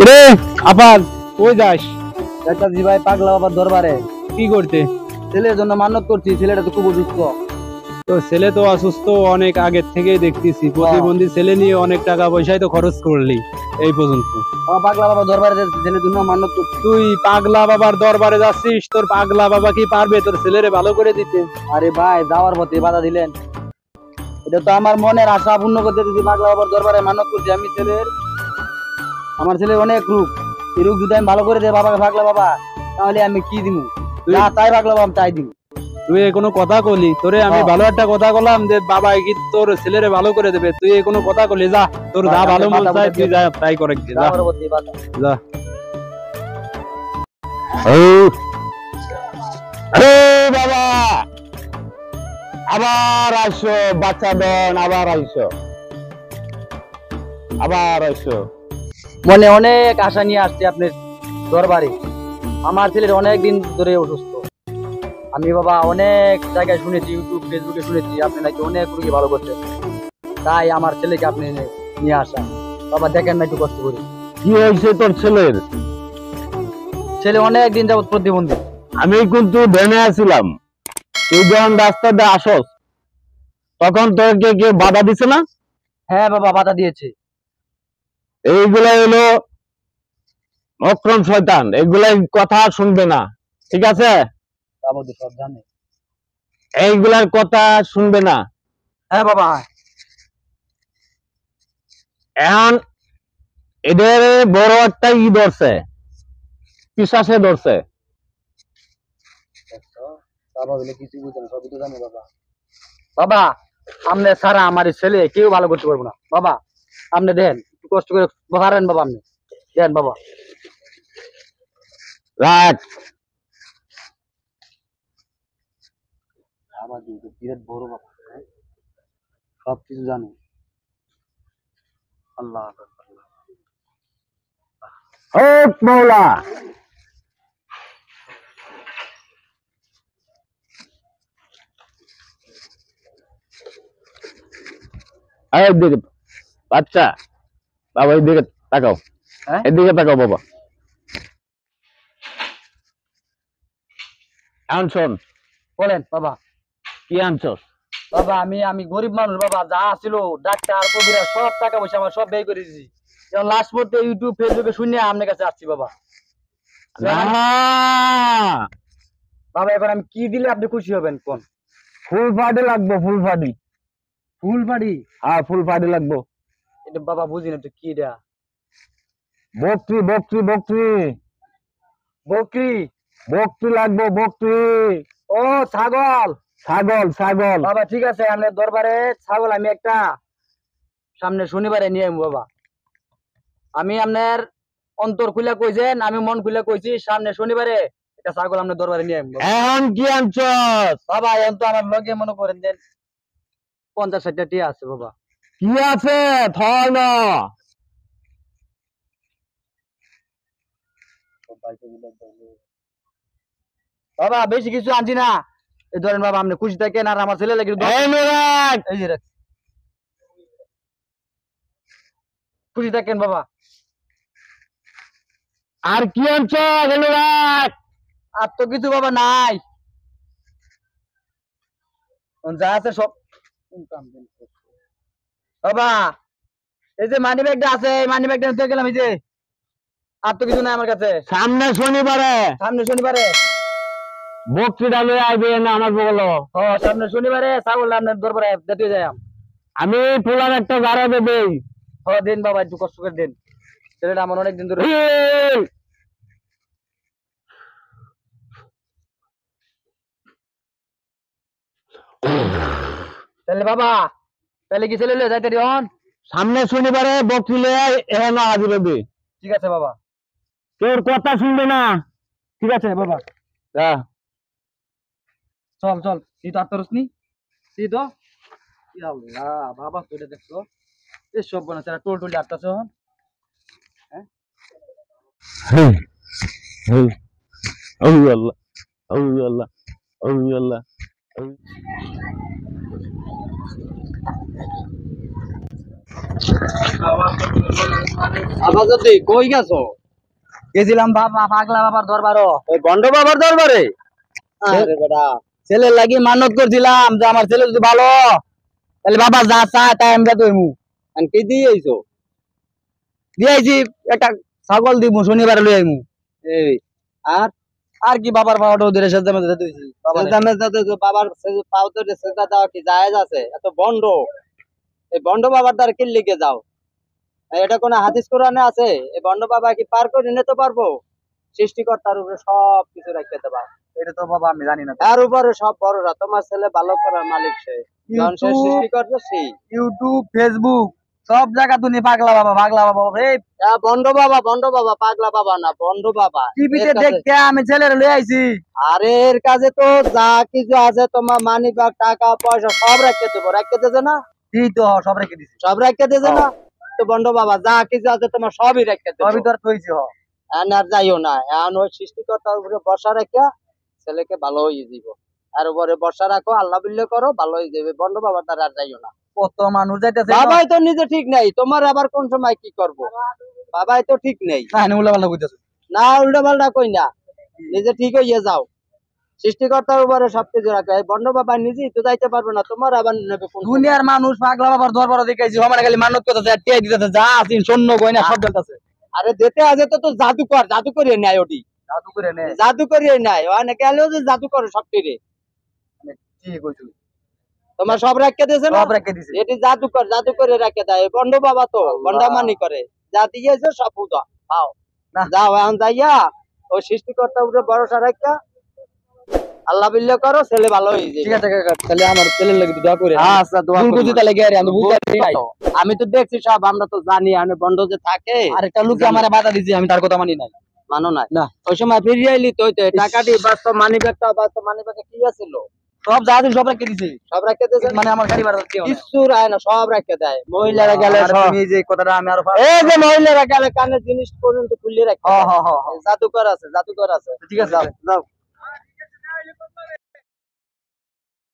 রে আপাল কই যাস? যাইতাছি ভাই পাগলা বাবার দরবারে। কি করতে? ছেলের জন্য মান্যত করছি, ছেলেটা তো খুব অসুস্থ। তো ছেলে তো অসুস্থ অনেক আগের থেকেই দেখতেছি, প্রতিবন্ধী ছেলে নিয়ে অনেক টাকা পয়সাই তো খরচ করলি এই পর্যন্ত। আমার পাগলা বাবার দরবারে যাচ্ছি, ছেলের জন্য মান্যত করছি। তুই পাগলা বাবার দরবারে যাচ্ছিস? তোর পাগলা বাবা কি পারবে তোর ছেলেরে ভালো করে দিতে? আরে ভাই যাওয়ার পথে বাধা দিলেন। এটা তো আমার মনের আশা পূর্ণ করতে দিচ্ছি, পাগলা বাবার দরবারে মান্যত করছি। আমার ছেলের অনেক রূপ, এই রূপ যদি আমি ভালো করে দেয় বাবাকে, পাগলা বাবা, তাহলে আমি কি দিব? যা তাই পাগলা বাবা তাই দিব। তুই কোনো কথা কলি? তোরে আমি ভালো একটা কথা বললাম যে বাবা কি তোর ছেলেরে ভালো করে দেবে, তুই কোনো কথা কলি? যা, তোর যা ভালো মন চায় তুই যা তাই করে যা যা। আরে বাবা, আবার আইসো বাচ্চা দন, আবার আইসো। মনে অনেক আশা নিয়ে আসছে আপনার দরবারে। আমার ছেলের অনেক দিন ধরে অসুস্থ। আমি বাবা অনেক জায়গায় শুনেছি, ইউটিউব ফেসবুকে শুনেছি আপনি নাকি অনেক রুগী ভালো করছেন। তাই আমার ছেলেকে আপনি নিয়ে আসা। বাবা দেখেন না একটু কষ্ট করি। কি হয়েছে তোর ছেলের? ছেলে অনেক দিন যাবত প্রতিবন্ধী। আমি কিন্তু ধ্যানে আছিলাম, তুই যখন রাস্তা দিয়ে আসস তখন তোকে কে বাধা দিছে না? হ্যাঁ বাবা বাধা দিয়েছে। এইগুলা হলো অক্রম শয়তান, এগুলাই কথা শুনবে না, ঠিক আছে? বাবা তো সব জানে। এইগুলার কথা শুনবে না। হ্যাঁ বাবা। এখন এদের বড় একটা ধরছে, পিশাচে ধরছে। বাবা বলে কিছু বুঝে না, সবই তো জানে বাবা। বাবা আপনি ছাড়া আমার এই ছেলে কেউ ভালো করতে পারবো না। বাবা আপনি দেন, একটু কষ্ট করে পারেন বাবা, আপনি দেন বাবা। রাখ। বাবা বিরাট বড় বাবা, সব কিছু জানে। আল্লাহ হক মৌলা। এদিকে বাচ্চা, বাবা এদিকে তাকাও, এদিকে তাকাও বাবা। এখন শোন, বলেন বাবা। কি আনছস? বাবা আমি গরিব মানুষ বাবা, যা ছিল ডাক্তার কবিরা সব টাকা পয়সা আমার সব ব্যয় করে দিয়েছি। লাস্ট পর্যন্ত ইউটিউব ফেসবুকে শুনে আপনার কাছে আসছি বাবা। বাবা এখন আমি কি দিলে আপনি খুশি হবেন কোন? ফুল পাটি লাগবো, ফুল পাটি। ফুল বাড়ি? হ্যাঁ ফুল পাটি লাগবো। এটা বাবা বুঝি না তো কি এটা। বকরি বকরি বকরি বকরি? বকরি লাগবো, বকরি। ও ছাগল। ছাগল ছাগল। বাবা ঠিক আছে, আপনার দরবারে ছাগল আমি একটা সামনে শনিবারে নিয়ে আসবো বাবা। আমি আপনার অন্তর খুলে কইছেন, আমি মন খুলে কইছি, সামনে শনিবারে একটা ছাগল আপনার দরবারে নিয়ে আসবো এখন কি আনছস? বাবা। এখন তো আমার লগে মনে করেন যে 50-60টা টিয়া আছে বাবা। কি আছে থয় না? বাবা বেশি কিছু আনছি না, এই ধরেন বাবা আপনি খুশি থাকেন, আর আমার ছেলে লাগে এই যে রাখ। খুশি থাকেন বাবা। আর কি আনছস? এনে রাখ। আর তো কিছু বাবা নাই, যা আছে সব। বাবা এই যে মানি ব্যাগটা আছে, এই মানি ব্যাগটা নিতে গেলাম, এই যে আর তো কিছু নাই আমার কাছে। সামনে শনিবারে, সামনে শনিবারে বকরি ডালে আইবে না আমার বলো। ও সামনে শনিবারে ছাগল আপনার দরবারে দিতে যাই। আমি ফুলার একটা গাড়া দেবে। ও দিন বাবা, একটু কষ্ট করে দিন, ছেলেটা আমার অনেক দিন ধরে। তাহলে বাবা, তাহলে কি ছেলে যাইতে দিন? সামনে শনিবারে বকরি লয়ে এখানে হাজির হবে। ঠিক আছে বাবা। তোর কথা শুনবে না। ঠিক আছে বাবা। যা। চল চল, তুই তো আত্মরস নি, তুই তো আল্লাহ বাবা তোরে দেখছো এই সব বানা সারা টোল টোলি আটকাছ। হ্যাঁ আল্লাহ আল্লাহ আল্লাহ। আবার যদি কই গেছো? গেছিলাম বাবা পাগলা বাবার দরবারও। ওই গন্ড বাবার দরবারে আরে বেটা, ছেলের লাগি মানত করছিলাম যে আমার ছেলে যদি ভালো তাহলে বাবা যা চায় তাই আমি দইমু। আর কি দিয়ে আইছো? দিয়েছি একটা ছাগল দিব, শনিবার লই আইমু। এই আর আর কি বাবার পাওয়াটাও ধরে সাথে মধ্যে দিয়েছি বাবার পাও তো সেটা দেওয়া কি জায়েজ আছে? এত বন্ড, এই বন্ড বাবার দ্বারা কি লিখে যাও? এটা কোন হাদিস কোরআনে আছে? এই বন্ড বাবা কি পার করে নিতে পারবো? সৃষ্টিকর্তার উপরে সব কিছু রাখতে দেবা। এটা তো বাবা আমি জানি না। তার উপরে সব বড়রা, তোমার ছেলে ভালো করার মালিক সে, যখন সে সৃষ্টি করবে সেই। ইউটিউব, ফেসবুক সব জায়গা তুমি পাগলা বাবা এই বন্ড বাবা পাগলা বাবা না, বন্ড বাবা। টিভিতে এর কাছে- দেখতে আমি ছেলের লই আইছি। আরে এর কাছে তো যা কিছু আছে, তোমার মানি ব্যাগ, টাকা পয়সা সব রাখতে দেবো। রাখতে দেবে না? এই তো সব রেখে দিছি। সব রাখতে দেবে না? তো বন্ড বাবা যা কিছু আছে তোমার সবই রাখতে দেবো। সবই তো আর থইছি হ। এখন আর যাইও না, এখন ওই সৃষ্টিকর্তার উপরে বর্ষা রেখে ছেলেকে ভালো হয়ে দিব। আর উপরে বর্ষা রাখো, আল্লাহ বিল্লে করো, ভালো হয়ে যাবে। বন্ড বাবার দ্বারা আর যাইও না। কত মানুষ যাইতেছে। বাবাই তো নিজে ঠিক নেই, তোমার আবার কোন সময় কি করব? বাবাই তো ঠিক নেই। না উল্টা পাল্টা কইতাছে। না উল্টা পাল্টা কই না, নিজে ঠিক হইয়া যাও। সৃষ্টিকর্তার উপরে সবকিছু রাখো। এই বন্ড বাবা নিজেই তো যাইতে পারবে না, তোমার আবার নেবে কোন সময়? দুনিয়ার মানুষ পাগলা বাবার দরবারে দেখাইছি, আমার খালি মানত করতেছে আর টিয়া দিতেছে, যা আছিন স্বর্ণ গয়না সব জ্বলতেছে। আরে যেতে আছে তো জাদুকর, জাদু করিয়ে নেয় ওটি, জাদু করে নে। জাদু করিয়ে নেয়। অনেকে এলেও যে জাদু করে সব টিরে। ঠিক কইছু। তোমার সব রাখতে দিয়েছে না? সব রেখে দিছি। এটি জাদুকর, জাদু করে রাখে দেয়। বন্ড বাবা তো বন্ডামানি করে, যা দিয়েছে সব উদা পাও না। যাও এখন যাইয়া ওই সৃষ্টিকর্তার উপরে ভরসা রাখা, আল্লাহ বিল্লে করো, ছেলে ভালো হয়ে ঠিক যাবে। আছে কাকা, তাহলে আমার ছেলের লাগি দোয়া করে। আচ্ছা, দোয়া ভুল করবো। বুঝি তাহলে গেরে আমি বুঝতে পারি নাই। আমি তো দেখছি সব, আমরা তো জানি। আমি বন্ড যে থাকে আরেকটা লোকে আমারে বাধা দিছে, আমি তার কথা মানি নাই। মানো না। না। ওই সময় ফিরিয়ে আইলি তো, ওই তো টাকাটি বাস্তব মানি ব্যাগটা, বাস্তব মানি ব্যাগে কি আছিল? সব যা আছে সব রেখে দিছি। সব রাখতে দিয়েছে মানে আমার গাড়ি ভাড়া দিতে হবে। কিছু রায় না, সব রাখতে দেয়। মহিলারা গেলে আর সব, তুমি এই যে কথাটা আমি আরো এই যে মহিলারা গেলে কানের জিনিস পর্যন্ত খুলে রাখতে হ দেয়। হ হ হ। জাদুকর আছে, জাদুকর আছে। ঠিক আছে। যাও, যাও।